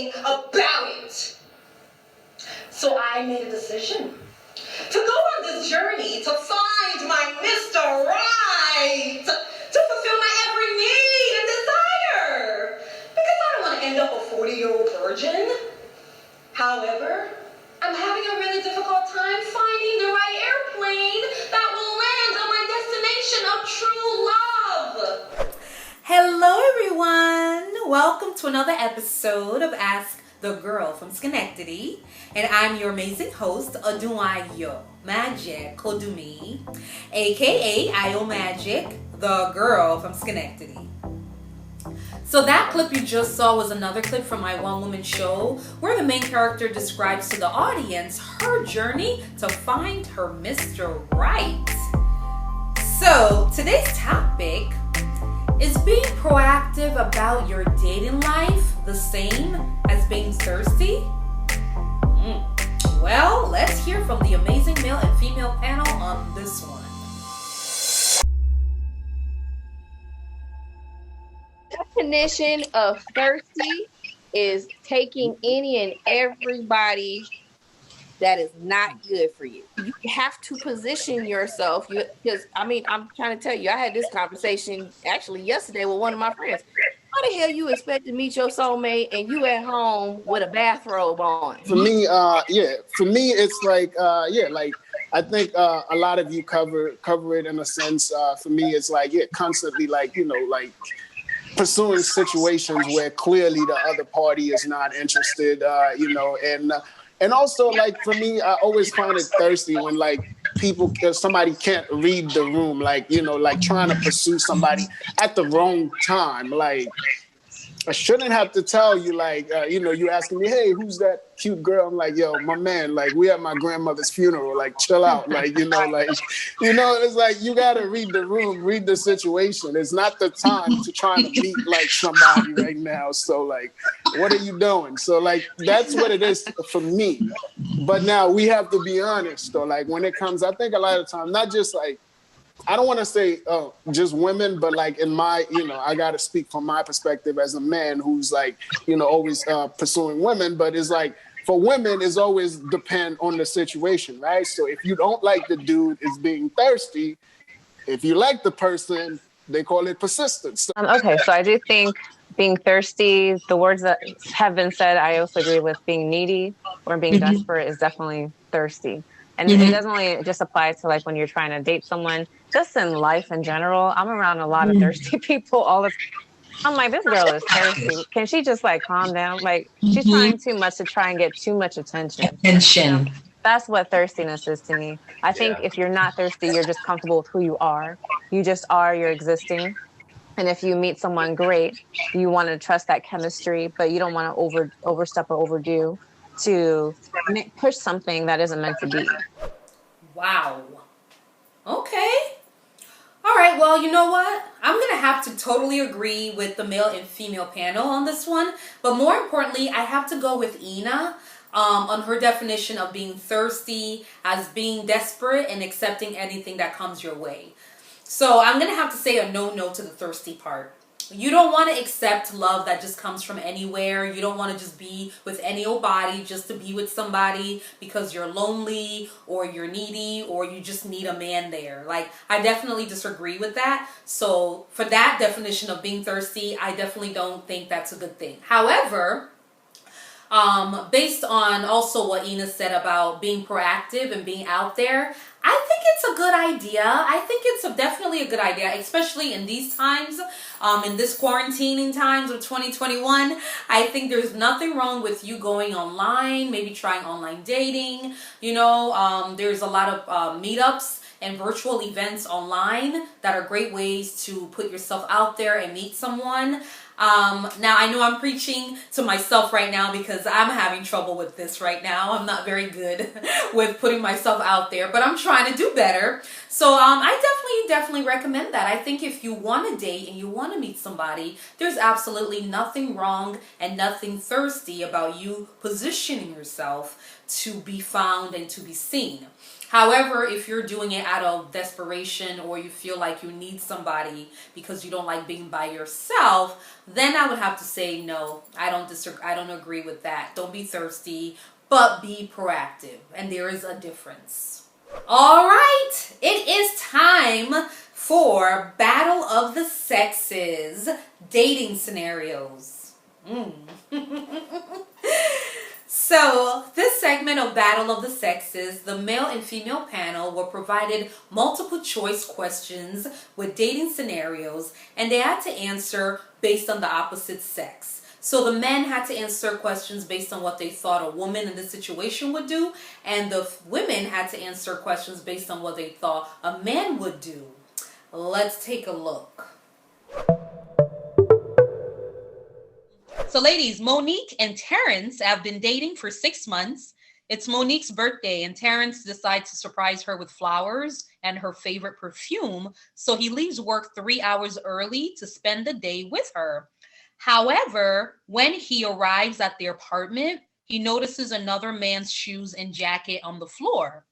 anything about it. So I made a decision to go on this journey to find my Mr. Right, to fulfill my every need and desire. Because I don't want to end up a 40-year-old virgin. However, I'm having a really difficult time finding the right airplane that will land on my destination of true love. Hello everyone! Welcome to another episode of Ask the Girl from Schenectady. And I'm your amazing host, Aduayo Magic Kodumi, aka Ayo Magic, the girl from Schenectady. So that clip you just saw was another clip from my one-woman show where the main character describes to the audience her journey to find her Mr. Right. So today's topic is being proactive about your dating life the same as being thirsty? Well, let's hear from the amazing male and female panel on this one. Definition of thirsty is taking any and everybody that is not good for you. You have to position yourself, because I'm trying to tell you, I had this conversation actually yesterday with one of my friends. How the hell you expect to meet your soulmate and you at home with a bathrobe on? For me, it's like, I think a lot of you cover it in a sense. For me, it's like, constantly pursuing situations where clearly the other party is not interested, and also, like, for me, I always find it thirsty when, like, if somebody can't read the room, trying to pursue somebody at the wrong time. Like, I shouldn't have to tell you, you asking me, hey, who's that cute girl? I'm like, yo, my man, like, we at my grandmother's funeral, like, chill out. It's like, you got to read the room, read the situation. It's not the time to try to meet, like, somebody right now. So, like, what are you doing? So, like, that's what it is for me. But now we have to be honest, though, like, when it comes, I think a lot of times, not just, like, I don't want to say just women, but like in my, I got to speak from my perspective as a man who's like, always pursuing women. But it's like for women, it's always depend on the situation, right? So if you don't like the dude is being thirsty, if you like the person, they call it persistence. Okay, so I do think being thirsty, the words that have been said, I also agree with being needy or being desperate is definitely thirsty. And it doesn't only just apply to like when you're trying to date someone, just in life in general. I'm around a lot of thirsty people all the time. I'm like, this girl is thirsty. Can she just like calm down? Like she's trying too much to try and get too much attention. That's what thirstiness is to me. I think if you're not thirsty, you're just comfortable with who you are. You just are, you're existing. And if you meet someone great, you want to trust that chemistry, but you don't want to overstep or overdo to push something that isn't meant to be. Wow. Okay. All right. Well, you know what? I'm going to have to totally agree with the male and female panel on this one. But more importantly, I have to go with Ina on her definition of being thirsty as being desperate and accepting anything that comes your way. So I'm going to have to say a no to the thirsty part. You don't want to accept love that just comes from anywhere. You don't want to just be with any old body just to be with somebody because you're lonely or you're needy or you just need a man there. Like, I definitely disagree with that. So for that definition of being thirsty, I definitely don't think that's a good thing. However, based on also what Ina said about being proactive and being out there, I think it's a good idea. I think it's definitely a good idea, especially in these times, in this quarantining times of 2021. I think there's nothing wrong with you going online, maybe trying online dating. There's a lot of meetups and virtual events online that are great ways to put yourself out there and meet someone. Now, I know I'm preaching to myself right now because I'm having trouble with this right now. I'm not very good with putting myself out there, but I'm trying to do better. So I definitely recommend that. I think if you want to date and you want to meet somebody, there's absolutely nothing wrong and nothing thirsty about you positioning yourself to be found and to be seen. However, if you're doing it out of desperation or you feel like you need somebody because you don't like being by yourself, then I would have to say no. I don't agree with that. Don't be thirsty, but be proactive. And there is a difference. All right, it is time for Battle of the Sexes dating scenarios. So, this segment of Battle of the Sexes, the male and female panel were provided multiple choice questions with dating scenarios, and they had to answer based on the opposite sex. So the men had to answer questions based on what they thought a woman in this situation would do, and the women had to answer questions based on what they thought a man would do. Let's take a look. So ladies, Monique and Terrence have been dating for 6 months. It's Monique's birthday and Terrence decides to surprise her with flowers and her favorite perfume. So he leaves work 3 hours early to spend the day with her. However, when he arrives at the apartment, he notices another man's shoes and jacket on the floor.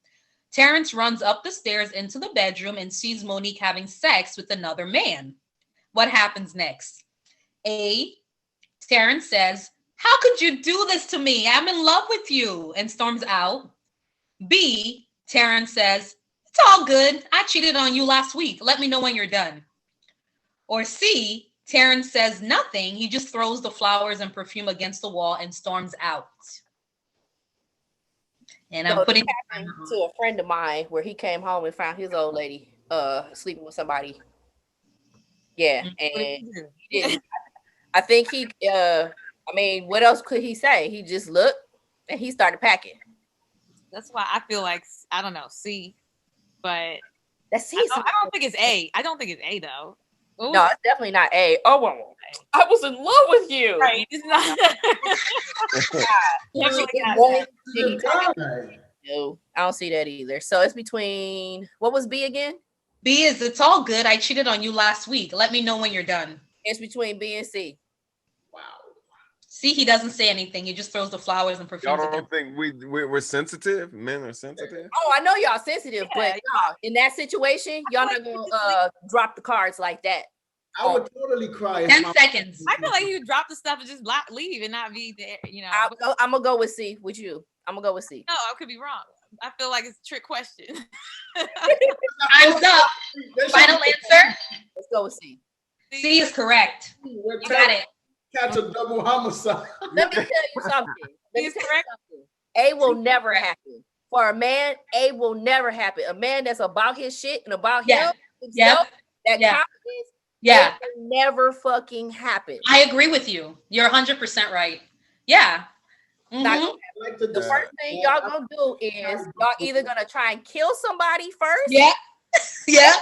Terrence runs up the stairs into the bedroom and sees Monique having sex with another man. What happens next? A, Terrence says, "How could you do this to me? I'm in love with you," and storms out. B, Terrence says, "It's all good. I cheated on you last week. Let me know when you're done." Or C, Terrence says nothing. He just throws the flowers and perfume against the wall and storms out. And I'm putting it happened to a friend of mine where he came home and found his old lady sleeping with somebody. Yeah, and he didn't. I think what else could he say? He just looked and he started packing. That's why I feel like, I don't know, C, but that's C. I don't think it's A. I don't think it's A though. Ooh. No, it's definitely not A. Oh, well, I was in love with you. Right. It's not. No, I don't see that either. So it's between, what was B again? B is, "It's all good. I cheated on you last week. Let me know when you're done." It's between B and C. Wow. See, he doesn't say anything. He just throws the flowers and perfumes. Y'all don't think we're sensitive? Men are sensitive? Oh, I know y'all sensitive, but y'all, in that situation, y'all not gonna drop the cards like that. I would totally cry. 10 seconds. I feel like you drop the stuff and just leave and not be there, you know. I'm gonna go with C with you. I'm gonna go with C. No, I could be wrong. I feel like it's a trick question. Time's up. Final answer? Let's go with C. C is correct. You got it. Catch a double homicide. Let me tell you something. A will never happen. For a man, A will never happen. A man that's about his shit and about himself, that confidence, it will never fucking happen. I agree with you. You're 100% right. Yeah. Mm-hmm. The first thing y'all gonna do is y'all either gonna try and kill somebody first. Yeah. Yeah.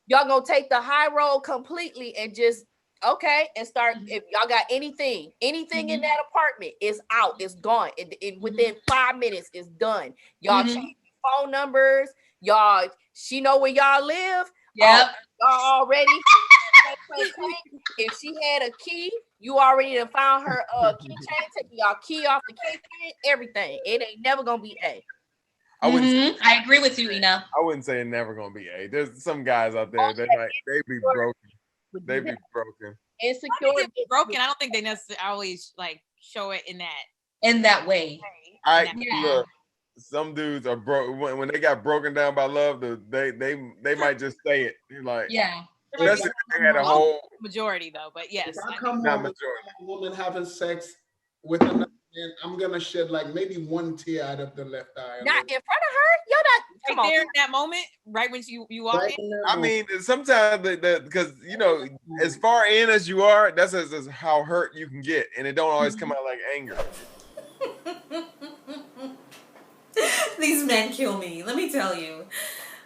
Y'all gonna take the high road completely and just and start. If y'all got anything in that apartment, is out, it's gone. Within 5 minutes, it's done. Y'all change phone numbers. Y'all, she know where y'all live. Yep. Y'all already. If she had a key, you already done found her keychain. Take y'all key off the keychain. Everything. It ain't never gonna be A. I agree with you, Ina. I wouldn't say it's never gonna be A. There's some guys out there that they be broken. They be broken. Insecure. Broken. I don't think they necessarily like show it in that way. Look, some dudes are broke when they got broken down by love. They might just say it. Like especially if they had a whole majority though. But yes, if I come home with a woman having sex with another man, I'm gonna shed like maybe one tear out of the left eye. Not in front of her. You're not. Come on. There in that moment, right when you walk in. I mean, sometimes because as far in as you are, that's how hurt you can get, and it don't always come out like anger. These men kill me. Let me tell you.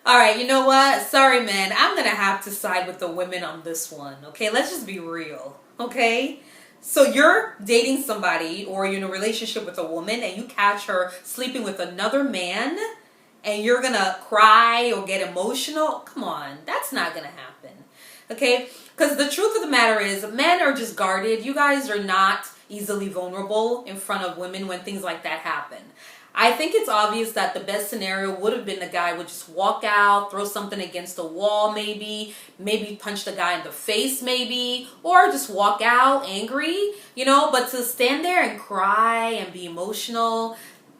All right, you know what? Sorry, man. I'm gonna have to side with the women on this one. Okay, let's just be real. Okay. So you're dating somebody or you're in a relationship with a woman and you catch her sleeping with another man and you're gonna cry or get emotional? Come on, that's not gonna happen. Okay? Because the truth of the matter is men are just guarded. You guys are not easily vulnerable in front of women when things like that happen. I think it's obvious that the best scenario would have been the guy would just walk out, throw something against the wall maybe punch the guy in the face maybe, or just walk out angry, but to stand there and cry and be emotional,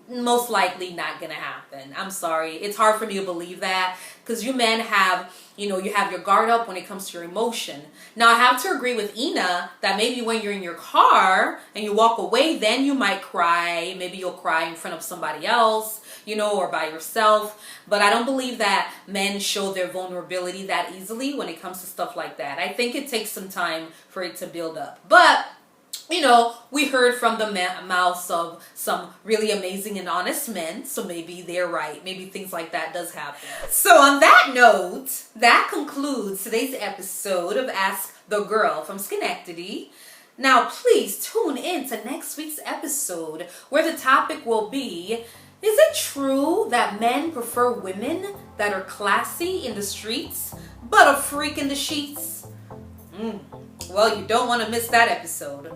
most likely not gonna happen. I'm sorry. It's hard for me to believe that because you men have, you have your guard up when it comes to your emotion. Now, I have to agree with Ina that maybe when you're in your car and you walk away, then you might cry. Maybe you'll cry in front of somebody else, or by yourself. But I don't believe that men show their vulnerability that easily when it comes to stuff like that. I think it takes some time for it to build up. But we heard from the mouths of some really amazing and honest men, so maybe they're right. Maybe things like that does happen. So on that note, that concludes today's episode of Ask the Girl from Schenectady. Now, please tune in to next week's episode where the topic will be, is it true that men prefer women that are classy in the streets, but a freak in the sheets? Well, you don't want to miss that episode.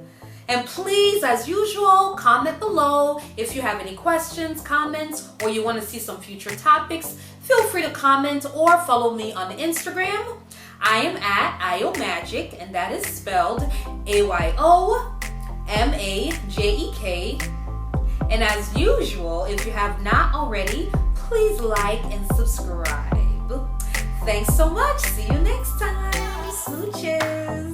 And please, as usual, comment below if you have any questions, comments, or you want to see some future topics. Feel free to comment or follow me on Instagram. I am at IOMagic, and that is spelled AYOMAJEK. And as usual, if you have not already, please like and subscribe. Thanks so much. See you next time. Smooches.